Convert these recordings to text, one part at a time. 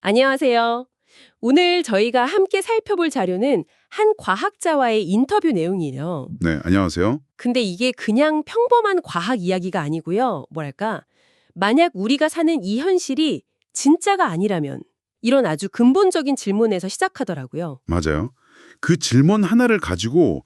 안녕하세요. 오늘 저희가 함께 살펴볼 자료는 한 과학자와의 인터뷰 내용이에요. 네, 안녕하세요. 근데 이게 그냥 평범한 과학 이야기가 아니고요. 뭐랄까, 만약 우리가 사는 이 현실이 진짜가 아니라면 이런 아주 근본적인 질문에서 시작하더라고요. 맞아요. 그 질문 하나를 가지고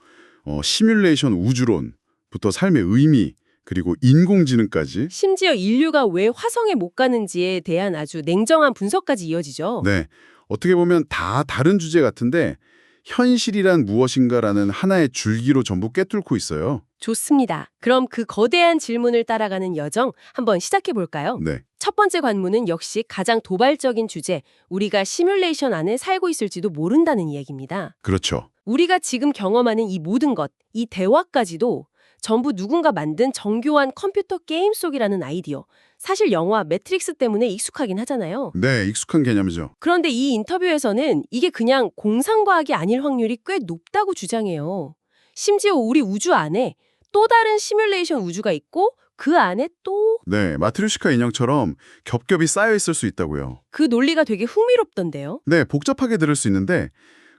시뮬레이션 우주론부터 삶의 의미, 그리고 인공지능까지 심지어 인류가 왜 화성에 못 가는지에 대한 아주 냉정한 분석까지 이어지죠. 네, 어떻게 보면 다 다른 주제 같은데 현실이란 무엇인가라는 하나의 줄기로 전부 꿰뚫고 있어요. 좋습니다. 그럼 그 거대한 질문을 따라가는 여정 한번 시작해 볼까요? 네, 첫 번째 관문은 역시 가장 도발적인 주제, 우리가 시뮬레이션 안에 살고 있을지도 모른다는 이야기입니다. 그렇죠. 우리가 지금 경험하는 이 모든 것, 이 대화까지도 전부 누군가 만든 정교한 컴퓨터 게임 속이라는 아이디어. 사실 영화 매트릭스 때문에 익숙하긴 하잖아요. 네, 익숙한 개념이죠. 그런데 이 인터뷰에서는 이게 그냥 공상과학이 아닐 확률이 꽤 높다고 주장해요. 심지어 우리 우주 안에 또 다른 시뮬레이션 우주가 있고 그 안에 또 네, 마트리오시카 인형처럼 겹겹이 쌓여 있을 수 있다고요. 그 논리가 되게 흥미롭던데요. 네, 복잡하게 들을 수 있는데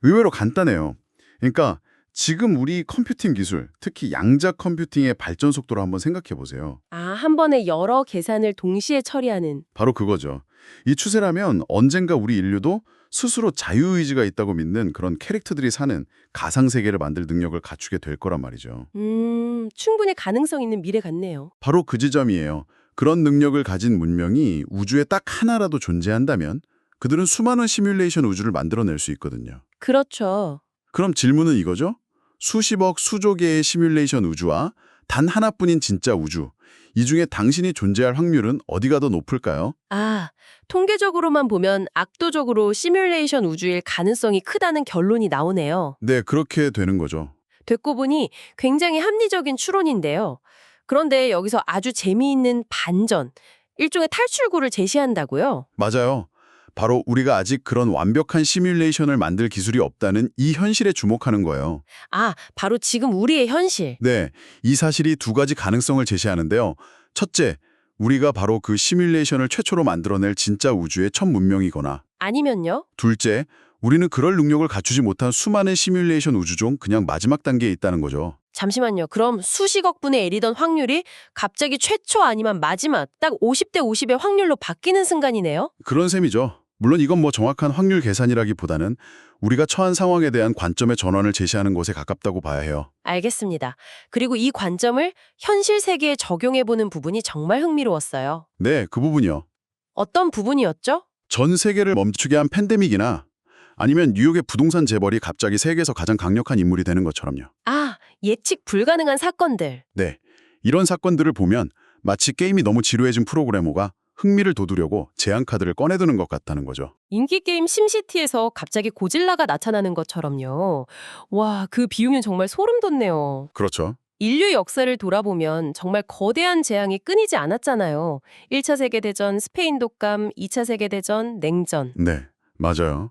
의외로 간단해요. 그러니까 지금 우리 컴퓨팅 기술, 특히 양자 컴퓨팅의 발전 속도를 한번 생각해 보세요. 아, 한 번에 여러 계산을 동시에 처리하는. 바로 그거죠. 이 추세라면 언젠가 우리 인류도 스스로 자유의지가 있다고 믿는 그런 캐릭터들이 사는 가상세계를 만들 능력을 갖추게 될 거란 말이죠. 충분히 가능성 있는 미래 같네요. 바로 그 지점이에요. 그런 능력을 가진 문명이 우주에 딱 하나라도 존재한다면 그들은 수많은 시뮬레이션 우주를 만들어낼 수 있거든요. 그렇죠. 그럼 질문은 이거죠? 수십억, 수조 개의 시뮬레이션 우주와 단 하나뿐인 진짜 우주, 이 중에 당신이 존재할 확률은 어디가 더 높을까요? 아, 통계적으로만 보면 압도적으로 시뮬레이션 우주일 가능성이 크다는 결론이 나오네요. 네, 그렇게 되는 거죠. 듣고 보니 굉장히 합리적인 추론인데요. 그런데 여기서 아주 재미있는 반전, 일종의 탈출구를 제시한다고요? 맞아요. 바로 우리가 아직 그런 완벽한 시뮬레이션을 만들 기술이 없다는 이 현실에 주목하는 거예요. 아, 바로 지금 우리의 현실. 네, 이 사실이 두 가지 가능성을 제시하는데요. 첫째, 우리가 바로 그 시뮬레이션을 최초로 만들어낼 진짜 우주의 첫 문명이거나, 아니면요? 둘째, 우리는 그럴 능력을 갖추지 못한 수많은 시뮬레이션 우주 중 그냥 마지막 단계에 있다는 거죠. 잠시만요. 그럼 수십억 분의 1이던 확률이 갑자기 최초 아니면 마지막 딱 50대 50의 확률로 바뀌는 순간이네요? 그런 셈이죠. 물론 이건 뭐 정확한 확률 계산이라기보다는 우리가 처한 상황에 대한 관점의 전환을 제시하는 것에 가깝다고 봐야 해요. 알겠습니다. 그리고 이 관점을 현실 세계에 적용해보는 부분이 정말 흥미로웠어요. 네, 그 부분이요. 어떤 부분이었죠? 전 세계를 멈추게 한 팬데믹이나 아니면 뉴욕의 부동산 재벌이 갑자기 세계에서 가장 강력한 인물이 되는 것처럼요. 아, 예측 불가능한 사건들. 네, 이런 사건들을 보면 마치 게임이 너무 지루해진 프로그래머가 흥미를 돋우려고 제한 카드를 꺼내두는 것 같다는 거죠. 인기게임 심시티에서 갑자기 고질라가 나타나는 것처럼요. 와, 그 비유는 정말 소름 돋네요. 그렇죠. 인류 역사를 돌아보면 정말 거대한 재앙이 끊이지 않았잖아요. 1차 세계대전, 스페인 독감, 2차 세계대전, 냉전. 네, 맞아요.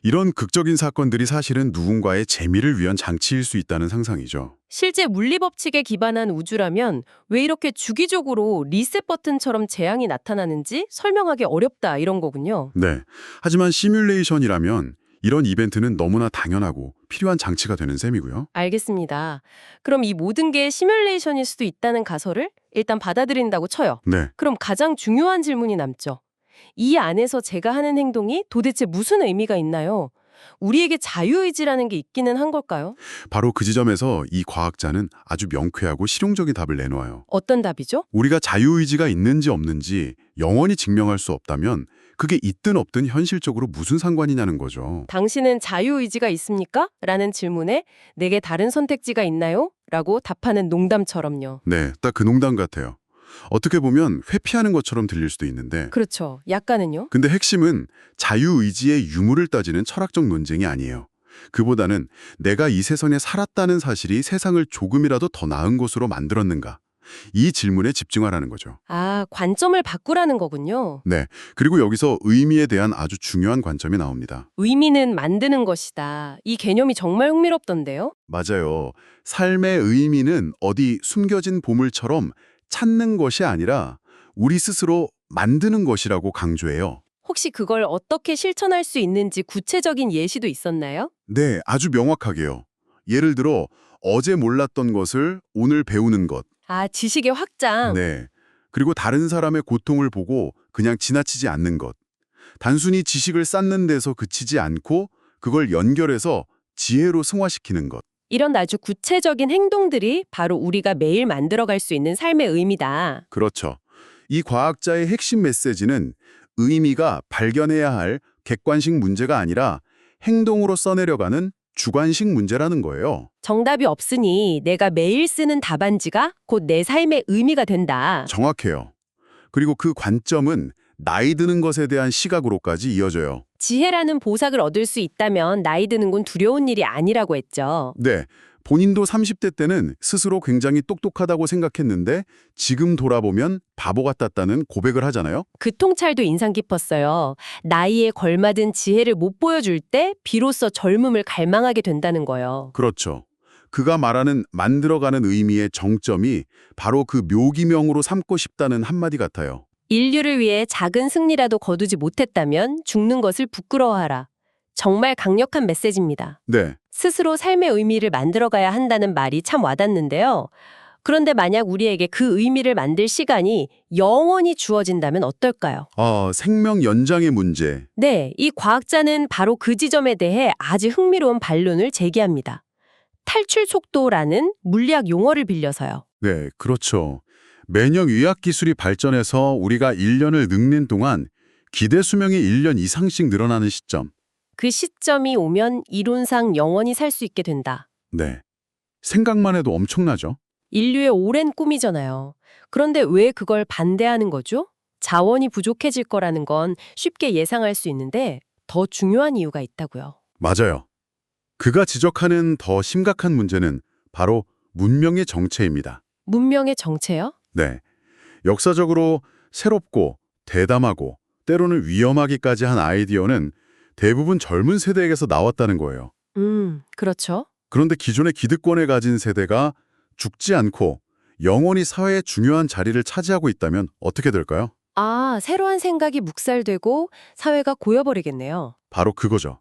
이런 극적인 사건들이 사실은 누군가의 재미를 위한 장치일 수 있다는 상상이죠. 실제 물리법칙에 기반한 우주라면 왜 이렇게 주기적으로 리셋 버튼처럼 재앙이 나타나는지 설명하기 어렵다 이런 거군요. 네, 하지만 시뮬레이션이라면 이런 이벤트는 너무나 당연하고 필요한 장치가 되는 셈이고요. 알겠습니다. 그럼 이 모든 게 시뮬레이션일 수도 있다는 가설을 일단 받아들인다고 쳐요. 네, 그럼 가장 중요한 질문이 남죠. 이 안에서 제가 하는 행동이 도대체 무슨 의미가 있나요? 우리에게 자유의지라는 게 있기는 한 걸까요? 바로 그 지점에서 이 과학자는 아주 명쾌하고 실용적인 답을 내놓아요. 어떤 답이죠? 우리가 자유의지가 있는지 없는지 영원히 증명할 수 없다면 그게 있든 없든 현실적으로 무슨 상관이냐는 거죠. 당신은 자유의지가 있습니까? 라는 질문에 내게 다른 선택지가 있나요? 라고 답하는 농담처럼요. 네, 딱 그 농담 같아요. 어떻게 보면 회피하는 것처럼 들릴 수도 있는데 그렇죠. 약간은요? 근데 핵심은 자유의지의 유무를 따지는 철학적 논쟁이 아니에요. 그보다는 내가 이 세상에 살았다는 사실이 세상을 조금이라도 더 나은 곳으로 만들었는가? 이 질문에 집중하라는 거죠. 아, 관점을 바꾸라는 거군요. 네, 그리고 여기서 의미에 대한 아주 중요한 관점이 나옵니다. 의미는 만드는 것이다. 이 개념이 정말 흥미롭던데요? 맞아요. 삶의 의미는 어디 숨겨진 보물처럼 찾는 것이 아니라 우리 스스로 만드는 것이라고 강조해요. 혹시 그걸 어떻게 실천할 수 있는지 구체적인 예시도 있었나요? 네, 아주 명확하게요. 예를 들어 어제 몰랐던 것을 오늘 배우는 것. 아, 지식의 확장. 네. 그리고 다른 사람의 고통을 보고 그냥 지나치지 않는 것. 단순히 지식을 쌓는 데서 그치지 않고 그걸 연결해서 지혜로 승화시키는 것. 이런 아주 구체적인 행동들이 바로 우리가 매일 만들어갈 수 있는 삶의 의미다. 그렇죠. 이 과학자의 핵심 메시지는 의미가 발견해야 할 객관식 문제가 아니라 행동으로 써내려가는 주관식 문제라는 거예요. 정답이 없으니 내가 매일 쓰는 답안지가 곧 내 삶의 의미가 된다. 정확해요. 그리고 그 관점은 나이 드는 것에 대한 시각으로까지 이어져요. 지혜라는 보석을 얻을 수 있다면 나이 드는 건 두려운 일이 아니라고 했죠. 네, 본인도 30대 때는 스스로 굉장히 똑똑하다고 생각했는데 지금 돌아보면 바보 같았다는 고백을 하잖아요. 그 통찰도 인상 깊었어요. 나이에 걸맞은 지혜를 못 보여줄 때 비로소 젊음을 갈망하게 된다는 거예요. 그렇죠. 그가 말하는 만들어가는 의미의 정점이 바로 그 묘기명으로 삼고 싶다는 한마디 같아요. 인류를 위해 작은 승리라도 거두지 못했다면 죽는 것을 부끄러워하라. 정말 강력한 메시지입니다. 네, 스스로 삶의 의미를 만들어가야 한다는 말이 참 와닿는데요. 그런데 만약 우리에게 그 의미를 만들 시간이 영원히 주어진다면 어떨까요? 생명 연장의 문제. 네, 이 과학자는 바로 그 지점에 대해 아주 흥미로운 반론을 제기합니다. 탈출 속도라는 물리학 용어를 빌려서요. 네, 그렇죠. 면역 의학 기술이 발전해서 우리가 1년을 늙는 동안 기대 수명이 1년 이상씩 늘어나는 시점. 그 시점이 오면 이론상 영원히 살 수 있게 된다. 네. 생각만 해도 엄청나죠? 인류의 오랜 꿈이잖아요. 그런데 왜 그걸 반대하는 거죠? 자원이 부족해질 거라는 건 쉽게 예상할 수 있는데 더 중요한 이유가 있다고요. 맞아요. 그가 지적하는 더 심각한 문제는 바로 문명의 정체입니다. 문명의 정체요? 네. 역사적으로 새롭고 대담하고 때로는 위험하기까지 한 아이디어는 대부분 젊은 세대에게서 나왔다는 거예요. 그렇죠. 그런데 기존의 기득권을 가진 세대가 죽지 않고 영원히 사회의 중요한 자리를 차지하고 있다면 어떻게 될까요? 아, 새로운 생각이 묵살되고 사회가 고여버리겠네요. 바로 그거죠.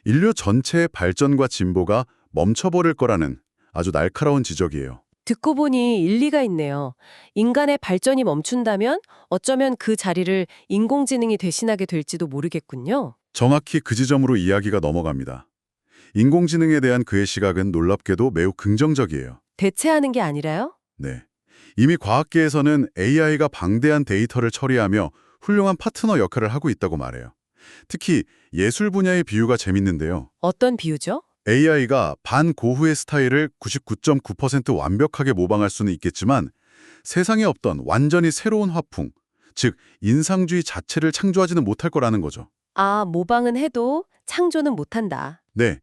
인류 전체의 발전과 진보가 멈춰버릴 거라는 아주 날카로운 지적이에요. 듣고 보니 일리가 있네요. 인간의 발전이 멈춘다면 어쩌면 그 자리를 인공지능이 대신하게 될지도 모르겠군요. 정확히 그 지점으로 이야기가 넘어갑니다. 인공지능에 대한 그의 시각은 놀랍게도 매우 긍정적이에요. 대체하는 게 아니라요? 네. 이미 과학계에서는 AI가 방대한 데이터를 처리하며 훌륭한 파트너 역할을 하고 있다고 말해요. 특히 예술 분야의 비유가 재밌는데요. 어떤 비유죠? AI가 반고흐의 스타일을 99.9% 완벽하게 모방할 수는 있겠지만 세상에 없던 완전히 새로운 화풍, 즉 인상주의 자체를 창조하지는 못할 거라는 거죠. 아, 모방은 해도 창조는 못한다. 네.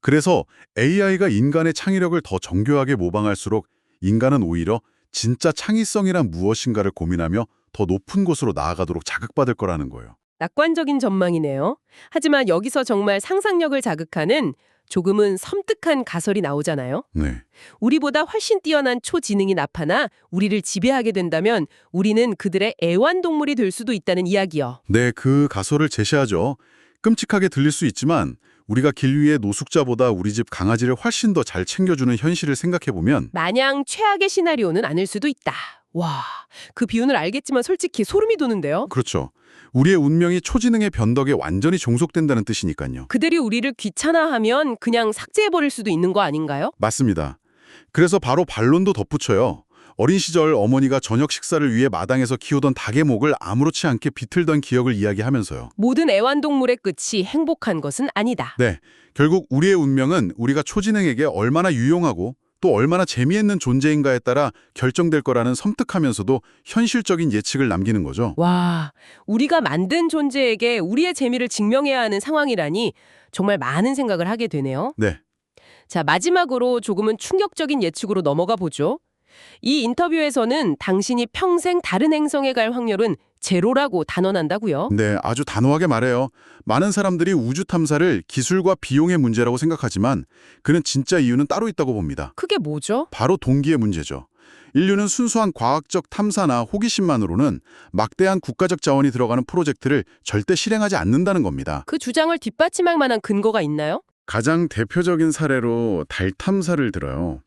그래서 AI가 인간의 창의력을 더 정교하게 모방할수록 인간은 오히려 진짜 창의성이란 무엇인가를 고민하며 더 높은 곳으로 나아가도록 자극받을 거라는 거예요. 낙관적인 전망이네요. 하지만 여기서 정말 상상력을 자극하는 조금은 섬뜩한 가설이 나오잖아요. 네. 우리보다 훨씬 뛰어난 초지능이 나타나 우리를 지배하게 된다면 우리는 그들의 애완동물이 될 수도 있다는 이야기요. 네, 그 가설을 제시하죠. 끔찍하게 들릴 수 있지만 우리가 길 위의 노숙자보다 우리 집 강아지를 훨씬 더 잘 챙겨주는 현실을 생각해보면 마냥 최악의 시나리오는 아닐 수도 있다. 와, 그 비유는 알겠지만 솔직히 소름이 돋는데요. 그렇죠. 우리의 운명이 초지능의 변덕에 완전히 종속된다는 뜻이니까요. 그들이 우리를 귀찮아하면 그냥 삭제해버릴 수도 있는 거 아닌가요? 맞습니다. 그래서 바로 반론도 덧붙여요. 어린 시절 어머니가 저녁 식사를 위해 마당에서 키우던 닭의 목을 아무렇지 않게 비틀던 기억을 이야기하면서요. 모든 애완동물의 끝이 행복한 것은 아니다. 네, 결국 우리의 운명은 우리가 초지능에게 얼마나 유용하고 또 얼마나 재미있는 존재인가에 따라 결정될 거라는 섬뜩하면서도 현실적인 예측을 남기는 거죠. 와, 우리가 만든 존재에게 우리의 재미를 증명해야 하는 상황이라니 정말 많은 생각을 하게 되네요. 네, 자, 마지막으로 조금은 충격적인 예측으로 넘어가 보죠. 이 인터뷰에서는 당신이 평생 다른 행성에 갈 확률은 제로라고 단언한다고요. 네, 아주 단호하게 말해요. 많은 사람들이 우주 탐사를 기술과 비용의 문제라고 생각하지만 그는 진짜 이유는 따로 있다고 봅니다. 그게 뭐죠? 바로 동기의 문제죠. 인류는 순수한 과학적 탐사나 호기심만으로는 막대한 국가적 자원이 들어가는 프로젝트를 절대 실행하지 않는다는 겁니다. 그 주장을 뒷받침할 만한 근거가 있나요? 가장 대표적인 사례로 달 탐사를 들어요.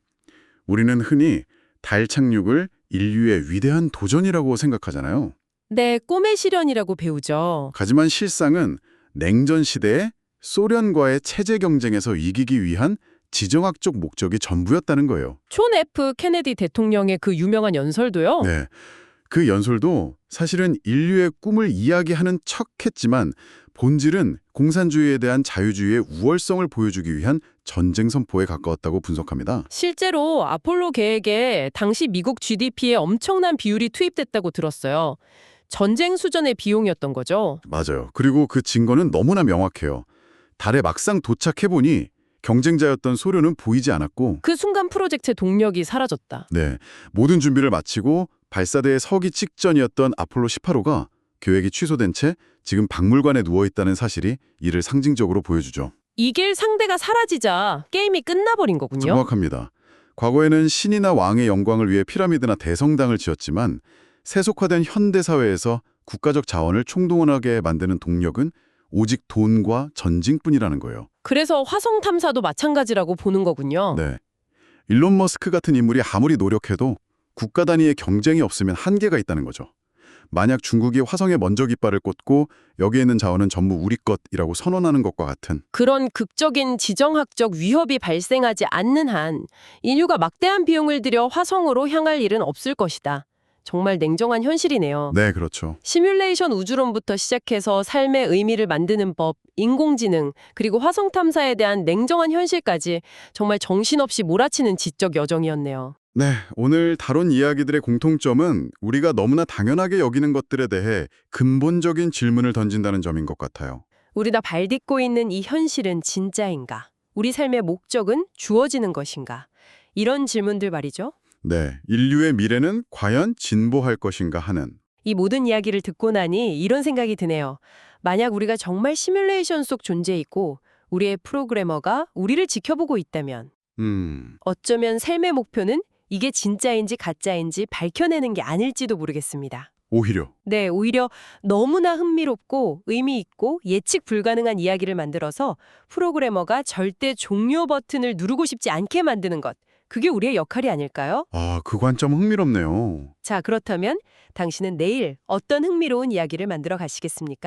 우리는 흔히 달 착륙을 인류의 위대한 도전이라고 생각하잖아요. 네, 꿈의 실현이라고 배우죠. 하지만 실상은 냉전 시대에 소련과의 체제 경쟁에서 이기기 위한 지정학적 목적이 전부였다는 거예요. 존 F. 케네디 대통령의 그 유명한 연설도요. 네. 그 연설도 사실은 인류의 꿈을 이야기하는 척했지만 본질은 공산주의에 대한 자유주의의 우월성을 보여주기 위한 전쟁 선포에 가까웠다고 분석합니다. 실제로 아폴로 계획에 당시 미국 GDP에 엄청난 비율이 투입됐다고 들었어요. 전쟁 수준의 비용이었던 거죠. 맞아요. 그리고 그 증거는 너무나 명확해요. 달에 막상 도착해보니 경쟁자였던 소련은 보이지 않았고 그 순간 프로젝트의 동력이 사라졌다. 네, 모든 준비를 마치고 발사대에 서기 직전이었던 아폴로 18호가 계획이 취소된 채 지금 박물관에 누워있다는 사실이 이를 상징적으로 보여주죠. 이길 상대가 사라지자 게임이 끝나버린 거군요. 정확합니다. 과거에는 신이나 왕의 영광을 위해 피라미드나 대성당을 지었지만 세속화된 현대사회에서 국가적 자원을 총동원하게 만드는 동력은 오직 돈과 전쟁뿐이라는 거예요. 그래서 화성 탐사도 마찬가지라고 보는 거군요. 네. 일론 머스크 같은 인물이 아무리 노력해도 국가 단위의 경쟁이 없으면 한계가 있다는 거죠. 만약 중국이 화성에 먼저 깃발을 꽂고 여기에 있는 자원은 전부 우리 것이라고 선언하는 것과 같은 그런 극적인 지정학적 위협이 발생하지 않는 한 인류가 막대한 비용을 들여 화성으로 향할 일은 없을 것이다. 정말 냉정한 현실이네요. 네, 그렇죠. 시뮬레이션 우주론부터 시작해서 삶의 의미를 만드는 법, 인공지능, 그리고 화성 탐사에 대한 냉정한 현실까지 정말 정신없이 몰아치는 지적 여정이었네요. 네, 오늘 다룬 이야기들의 공통점은 우리가 너무나 당연하게 여기는 것들에 대해 근본적인 질문을 던진다는 점인 것 같아요. 우리 다 발딛고 있는 이 현실은 진짜인가? 우리 삶의 목적은 주어지는 것인가? 이런 질문들 말이죠. 네, 인류의 미래는 과연 진보할 것인가 하는 이 모든 이야기를 듣고 나니 이런 생각이 드네요. 만약 우리가 정말 시뮬레이션 속 존재이고 우리의 프로그래머가 우리를 지켜보고 있다면 어쩌면 삶의 목표는 이게 진짜인지 가짜인지 밝혀내는 게 아닐지도 모르겠습니다. 오히려 네, 오히려 너무나 흥미롭고 의미 있고 예측 불가능한 이야기를 만들어서 프로그래머가 절대 종료 버튼을 누르고 싶지 않게 만드는 것. 그게 우리의 역할이 아닐까요? 그 관점 흥미롭네요. 자, 그렇다면 당신은 내일 어떤 흥미로운 이야기를 만들어 가시겠습니까?